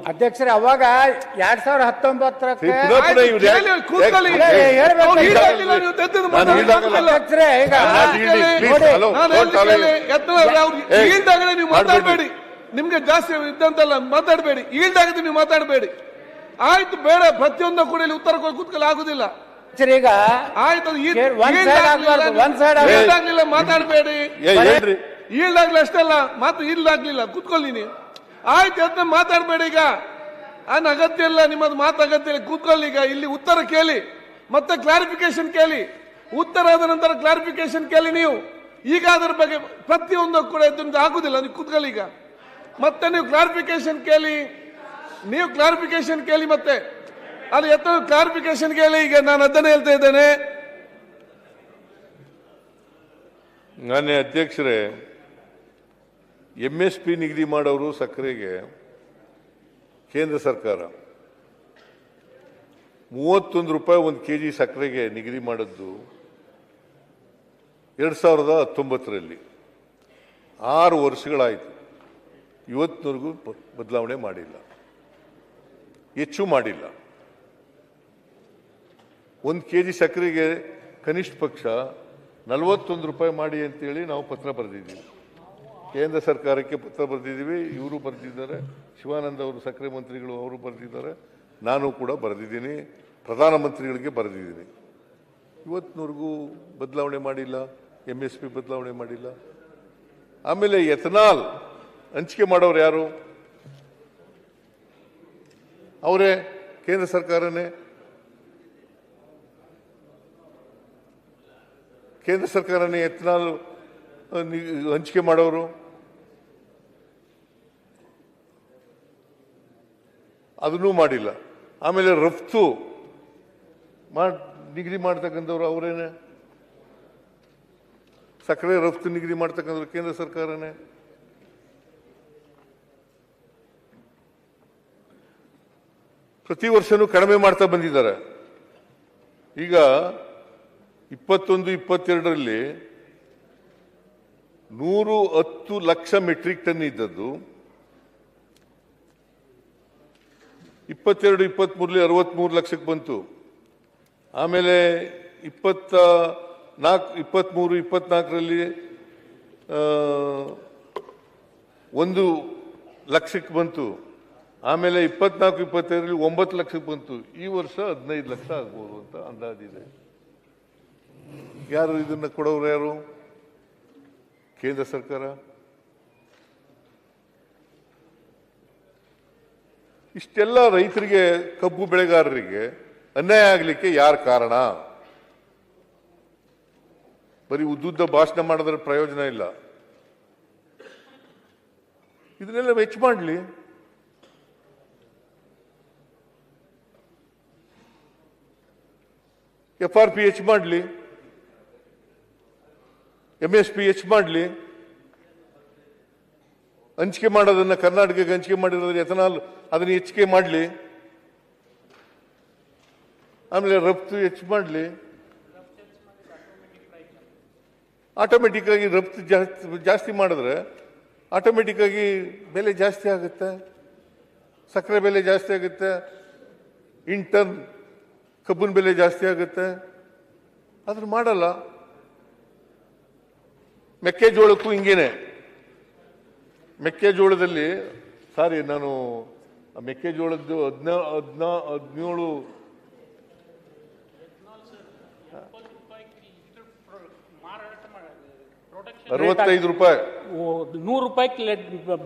ಅಧ್ಯಕ್ಷರೇ ಅವಾಗ 2019 ಮಾತಾಡಬೇಡಿ, ನಿಮ್ಗೆ ಜಾಸ್ತಿ ಇದ್ದಂತಲ್ಲ ಮಾತಾಡಬೇಡಿ, ಈಲ್ಡಾಗಿದೆ ನೀವು ಮಾತಾಡಬೇಡಿ. ಆಯ್ತು, ಬೇಡ, ಪ್ರತಿಯೊಂದು ಕೂಡ ಇಲ್ಲಿ ಉತ್ತರ ಕೂತ್ಕೊಳ್ಳಿ ಆಗುದಿಲ್ಲ. ಈಗ ಆಯ್ತು, ಈಲ್ಡಾಗ್ಲಿಲ್ಲ ಮಾತಾಡಬೇಡಿ, ಈಲ್ಡಾಗ್ಲಿ ಅಷ್ಟೆಲ್ಲ ಮಾತು ಈಲ್ಡಾಗ್ಲಿಲ್ಲ ಕೂತ್ಕೊಳ್ಳಿ ನೀವು. ಆಯ್ತು, ಅದನ್ನ ಮಾತಾಡಬೇಡಿ. ಈಗ ಅನ್ ಅಗತ್ಯ ಇಲ್ಲ, ನಿಮ್ಮದು ಮಾತು ಅಗತ್ಯ ಇಲ್ಲ, ಕೂತ್ಕೊಳ್ಳಿ. ಈಗ ಇಲ್ಲಿ ಉತ್ತರ ಕೇಳಿ, ಮತ್ತೆ ಕ್ಲಾರಿಫಿಕೇಶನ್ ಕೇಳಿ, ಉತ್ತರ ಆದ ನಂತರ ಕ್ಲಾರಿಫಿಕೇಶನ್ ಕೇಳಿ ನೀವು. ಈಗ ಅದರ ಬಗ್ಗೆ ಪ್ರತಿಯೊಂದು ಕೂಡ ಇದರಿಂದ ಆಗುದಿಲ್ಲ, ನೀವು ಕೂತ್ಕೊಳ್ಳಿ. ಈಗ ಮತ್ತೆ ನೀವು ಕ್ಲಾರಿಫಿಕೇಶನ್ ಕೇಳಿ, ಮತ್ತೆ ಅದು ಕ್ಲಾರಿಫಿಕೇಶನ್ ಕೇಳಿ. ಈಗ ನಾನು ಅದನ್ನೇ ಹೇಳ್ತಾ ಇದ್ದೇನೆ. ಮಾನ್ಯ ಅಧ್ಯಕ್ಷರೇ, MSP ನಿಗದಿ ಮಾಡೋರು ಸಕ್ಕರೆಗೆ ಕೇಂದ್ರ ಸರ್ಕಾರ 31 ರೂಪಾಯಿ 1 kg ಸಕ್ಕರೆಗೆ ನಿಗದಿ ಮಾಡಿದ್ದು 2019ರಲ್ಲಿ. 6 ವರ್ಷಗಳಾಯಿತು, ಇವತ್ತಿನವರೆಗೂ ಬದಲಾವಣೆ ಮಾಡಿಲ್ಲ, ಹೆಚ್ಚು ಮಾಡಿಲ್ಲ. 1 kg ಸಕ್ಕರೆಗೆ ಕನಿಷ್ಠ ಪಕ್ಷ 41 ರೂಪಾಯಿ ಮಾಡಿ ಅಂತೇಳಿ ನಾವು ಪತ್ರ ಬರೆದಿದ್ದೀವಿ. ಕೇಂದ್ರ ಸರ್ಕಾರಕ್ಕೆ ಪತ್ರ ಬರೆದಿದ್ದೀವಿ, ಇವರು ಬರೆದಿದ್ದಾರೆ, ಶಿವಾನಂದ ಅವರು ಸಕ್ಕರೆ ಮಂತ್ರಿಗಳು ಅವರು ಬರೆದಿದ್ದಾರೆ, ನಾನು ಕೂಡ ಬರೆದಿದ್ದೀನಿ, ಪ್ರಧಾನಮಂತ್ರಿಗಳಿಗೆ ಬರೆದಿದ್ದೀನಿ. ಇವತ್ತಿನವರೆಗೂ ಬದಲಾವಣೆ ಮಾಡಿಲ್ಲ, MSP ಬದಲಾವಣೆ ಮಾಡಿಲ್ಲ. ಆಮೇಲೆ ಎಥನಾಲ್ ಹಂಚಿಕೆ ಮಾಡೋರು ಯಾರು? ಅವರೇ, ಕೇಂದ್ರ ಸರ್ಕಾರನೇ. ಕೇಂದ್ರ ಸರ್ಕಾರನೇ ಎಥನಾಲ್ ಹಂಚಿಕೆ ಮಾಡೋರು. ಅದನ್ನೂ ಮಾಡಿಲ್ಲ. ಆಮೇಲೆ ರಫ್ತು ನಿಗದಿ ಮಾಡ್ತಕ್ಕಂಥವ್ರು ಅವರೇನೆ, ಸಕ್ಕರೆ ರಫ್ತು ನಿಗದಿ ಮಾಡ್ತಕ್ಕಂಥವ್ರು ಕೇಂದ್ರ ಸರ್ಕಾರನೇ. ಪ್ರತಿ ವರ್ಷನೂ ಕಡಿಮೆ ಮಾಡ್ತಾ ಬಂದಿದ್ದಾರೆ. ಈಗ 21-22ರಲ್ಲಿ 110 ಲಕ್ಷ ಮೆಟ್ರಿಕ್ ಟನ್ ಇದ್ದದ್ದು 22-23ರಲ್ಲಿ 63 ಲಕ್ಷಕ್ಕೆ ಬಂತು. ಆಮೇಲೆ 23-24ರಲ್ಲಿ 1 ಲಕ್ಷಕ್ಕೆ ಬಂತು. ಆಮೇಲೆ 24-25ರಲ್ಲಿ 9 ಲಕ್ಷಕ್ಕೆ ಬಂತು. ಈ ವರ್ಷ 15 ಲಕ್ಷ ಆಗ್ಬೋದು ಅಂತ ಅಂದಾಜಿದೆ. ಯಾರು ಇದನ್ನ ಕೊಡೋರು? ಯಾರು? ಕೇಂದ್ರ ಸರ್ಕಾರ. ಇಷ್ಟೆಲ್ಲ ರೈತರಿಗೆ, ಕಬ್ಬು ಬೆಳೆಗಾರರಿಗೆ ಅನ್ಯಾಯ ಆಗಲಿಕ್ಕೆ ಯಾರು ಕಾರಣ? ಬರೀ ಉದ್ದುದ್ದ ಭಾಷಣ ಮಾಡಿದ್ರೆ ಪ್ರಯೋಜನ ಇಲ್ಲ. ಇದನ್ನೆಲ್ಲ ವೆಚ್ಚ ಮಾಡಲಿ. FRP ಹೆಚ್ಚು ಮಾಡಲಿ, MSP ಹೆಚ್ಚು ಮಾಡಲಿ. ಹಂಚಿಕೆ ಮಾಡೋದನ್ನ ಕರ್ನಾಟಕಕ್ಕೆ ಹಂಚಿಕೆ ಮಾಡಿರೋದ್ರೆ ಎಥನಾಲ್ ಅದನ್ನ ಹೆಚ್ಚಿಗೆ ಮಾಡಲಿ. ಆಮೇಲೆ ರಫ್ತು ಹೆಚ್ಚು ಮಾಡಲಿ. ಆಟೋಮೆಟಿಕ್ ಆಗಿ ರಫ್ತು ಜಾಸ್ತಿ ಮಾಡಿದ್ರೆ ಆಟೋಮೆಟಿಕ್ ಆಗಿ ಬೆಲೆ ಜಾಸ್ತಿ ಆಗುತ್ತೆ, ಸಕ್ಕರೆ ಬೆಲೆ ಜಾಸ್ತಿ ಆಗುತ್ತೆ, ಇಂಟರ್ನ್ ಕಬ್ಬಿನ ಬೆಲೆ ಜಾಸ್ತಿ ಆಗುತ್ತೆ. ಆದ್ರೆ ಮಾಡಲ್ಲ. ಮೆಕ್ಕೆಜೋಳಕ್ಕೂ ಹಿಂಗೇನೆ. ಮೆಕ್ಕೆಜೋಳದಲ್ಲಿ ನಾನು ಮೆಕ್ಕೆಜೋಳದ್ದು 17 65 ರೂಪಾಯಿ, 100 ರೂಪಾಯಿ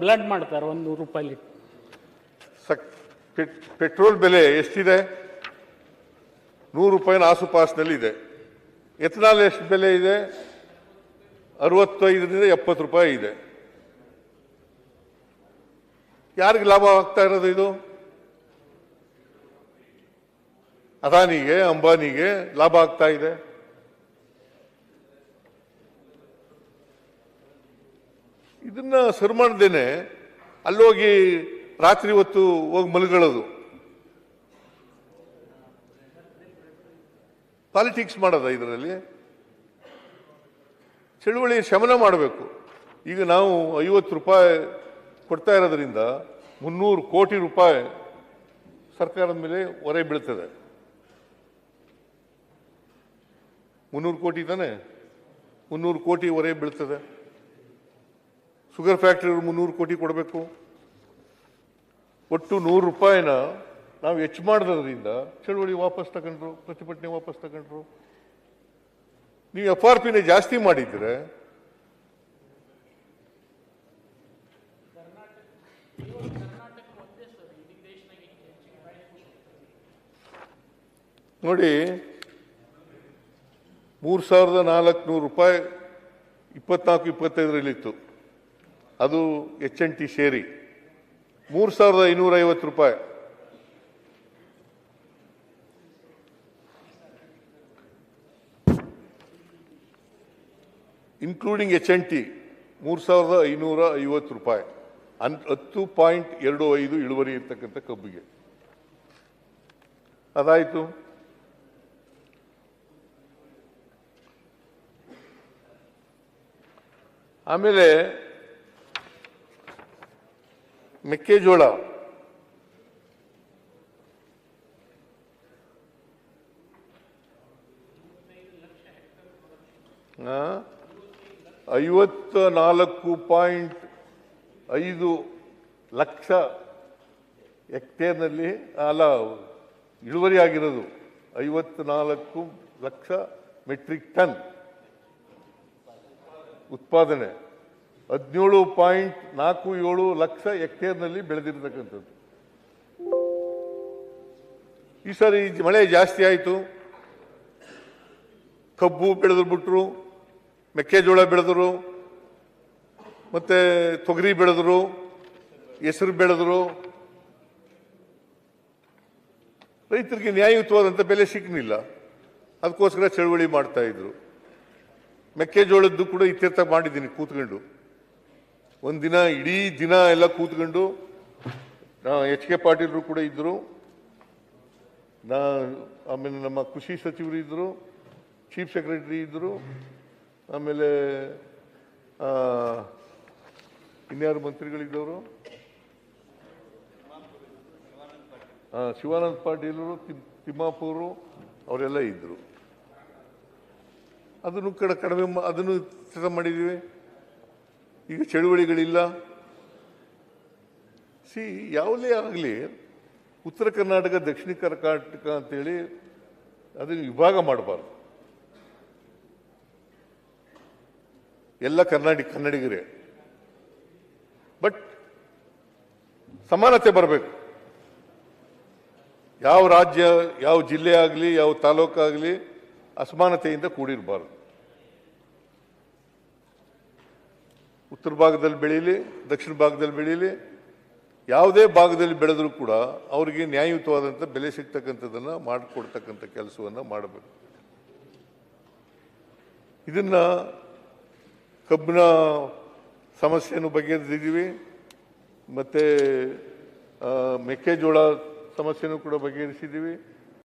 ಬ್ಲಡ್ ಮಾಡ್ತಾರೆ. 100 ರೂಪಾಯಿ ಪೆಟ್ರೋಲ್ ಬೆಲೆ ಎಷ್ಟಿದೆ? 100 ರೂಪಾಯಿನ ಆಸುಪಾಸಿನಲ್ಲಿ ಇದೆ. ಎಥನಾಲ್ ಎಷ್ಟು ಬೆಲೆ ಇದೆ? 65ರಿಂದ 70 ರೂಪಾಯಿ ಇದೆ. ಯಾರಿಗೆ ಲಾಭ ಆಗ್ತಾ ಇರೋದು ಇದು? ಅದಾನಿಗೆ, ಅಂಬಾನಿಗೆ ಲಾಭ ಆಗ್ತಾ ಇದೆ. ಇದನ್ನ ಸರಿ ಮಾಡ್ದೇನೆ ಅಲ್ಲೋಗಿ ರಾತ್ರಿ ಹೊತ್ತು ಹೋಗಿ ಮಲಗಳೋದು, ಪಾಲಿಟಿಕ್ಸ್ ಮಾಡೋದ? ಇದರಲ್ಲಿ ಚಳುವಳಿ ಶಮನ ಮಾಡಬೇಕು. ಈಗ ನಾವು 50 ರೂಪಾಯಿ ಕೊಡ್ತಾ ಇರೋದ್ರಿಂದ 300 ಕೋಟಿ ರೂಪಾಯಿ ಸರ್ಕಾರದ ಮೇಲೆ ಹೊರೆ ಬೀಳ್ತದೆ. 300 ಕೋಟಿ ತಾನೆ, 300 ಕೋಟಿ ಹೊರೆ ಬೀಳ್ತದೆ. ಶುಗರ್ ಫ್ಯಾಕ್ಟರಿ 300 ಕೋಟಿ ಕೊಡಬೇಕು. ಒಟ್ಟು 100 ರೂಪಾಯಿನ ನಾವು ಹೆಚ್ಚು ಮಾಡಿದ್ರಿಂದ ಚಳುವಳಿ ವಾಪಸ್ ತಗೊಂಡ್ರು, ಪ್ರತಿಭಟನೆ ವಾಪಸ್ ತಗೊಂಡ್ರು. ನೀವು FRP ಜಾಸ್ತಿ ಮಾಡಿದ್ರೆ ನೋಡಿ 3,400 ರೂಪಾಯಿ 24-25 ಅದು HNT ಸೇರಿ 3,550 ರೂಪಾಯಿ. ಇನ್ಕ್ಲೂಡಿಂಗ್ HNT 3,550 ರೂಪಾಯಿ. 10.25 ಇಳುವರಿ ಇರ್ತಕ್ಕಂಥ ಕಬ್ಬಿಗೆ ಅದಾಯಿತು. ಆಮೇಲೆ ಮೆಕ್ಕೆಜೋಳ ಆ 54.5 ಲಕ್ಷ ಹೆಕ್ಟೇರ್ನಲ್ಲಿ ಇಳುವರಿ ಆಗಿರೋದು 54 ಲಕ್ಷ ಮೆಟ್ರಿಕ್ ಟನ್ ಉತ್ಪಾದನೆ. 17.47 ಲಕ್ಷ ಹೆಕ್ಟೇರ್ನಲ್ಲಿ ಬೆಳೆದಿರ್ತಕ್ಕಂಥದ್ದು. ಈ ಸಾರಿ ಮಳೆ ಜಾಸ್ತಿ ಆಯಿತು, ಕಬ್ಬು ಬೆಳೆದ್ರು ಬಿಟ್ರು, ಮೆಕ್ಕೆಜೋಳ ಬೆಳೆದರು, ಮತ್ತೆ ತೊಗರಿ ಬೆಳೆದರು, ಹೆಸರು ಬೆಳೆದರು. ರೈತರಿಗೆ ನ್ಯಾಯಯುತವಾದಂಥ ಬೆಲೆ ಸಿಕ್ಕಲಿಲ್ಲ. ಅದಕ್ಕೋಸ್ಕರ ಚಳುವಳಿ ಮಾಡ್ತಾ ಇದ್ರು. ಮೆಕ್ಕೆಜೋಳದ್ದು ಕೂಡ ಇತ್ಯರ್ಥ ಮಾಡಿದ್ದೀನಿ ಕೂತ್ಕೊಂಡು. ಒಂದಿನ ಇಡೀ ದಿನ ಎಲ್ಲ ಕೂತ್ಕೊಂಡು HK ಪಾಟೀಲ್ರು ಕೂಡ ಇದ್ರು, ಆಮೇಲೆ ನಮ್ಮ ಕೃಷಿ ಸಚಿವರು ಇದ್ರು, ಚೀಫ್ ಸೆಕ್ರೆಟರಿ ಇದ್ರು, ಆಮೇಲೆ ಇನ್ಯಾರು ಮಂತ್ರಿಗಳಿದ್ದವರು, ಶಿವಾನಂದ ಪಾಟೀಲರು, ತಿಮ್ಮಾಪುರು ಅವರೆಲ್ಲ ಇದ್ರು. ಅದನ್ನು ಕಡಿಮೆ ಅದನ್ನು ಕೆಲಸ ಮಾಡಿದ್ದೀವಿ. ಈಗ ಚಳುವಳಿಗಳಿಲ್ಲ. ಯಾವುದೇ ಆಗಲಿ ಉತ್ತರ ಕರ್ನಾಟಕ, ದಕ್ಷಿಣ ಕರ್ನಾಟಕ ಅಂತೇಳಿ ಅದನ್ನು ವಿಭಾಗ ಮಾಡಬಾರ್ದು. ಎಲ್ಲ ಕನ್ನಡಿಗರೇ. ಬಟ್ ಸಮಾನತೆ ಬರಬೇಕು. ಯಾವ ರಾಜ್ಯ, ಯಾವ ಜಿಲ್ಲೆ ಆಗಲಿ, ಯಾವ ತಾಲೂಕಾಗಲಿ ಅಸಮಾನತೆಯಿಂದ ಕೂಡಿರಬಾರ್ದು. ಉತ್ತರ ಭಾಗದಲ್ಲಿ ಬೆಳೀಲಿ, ದಕ್ಷಿಣ ಭಾಗದಲ್ಲಿ ಬೆಳೀಲಿ, ಯಾವುದೇ ಭಾಗದಲ್ಲಿ ಬೆಳೆದರೂ ಕೂಡ ಅವರಿಗೆ ನ್ಯಾಯಯುತವಾದಂಥ ಬೆಲೆ ಸಿಗ್ತಕ್ಕಂಥದ್ದನ್ನು ಮಾಡಿಕೊಡ್ತಕ್ಕಂಥ ಕೆಲಸವನ್ನು ಮಾಡಬೇಕು. ಇದನ್ನು ಕಬ್ಬಿನ ಸಮಸ್ಯೆಯನ್ನು ಬಗೆಹರಿಸಿದ್ದೀವಿ, ಮತ್ತು ಮೆಕ್ಕೆಜೋಳ ಸಮಸ್ಯೆನೂ ಕೂಡ ಬಗೆಹರಿಸಿದ್ದೀವಿ.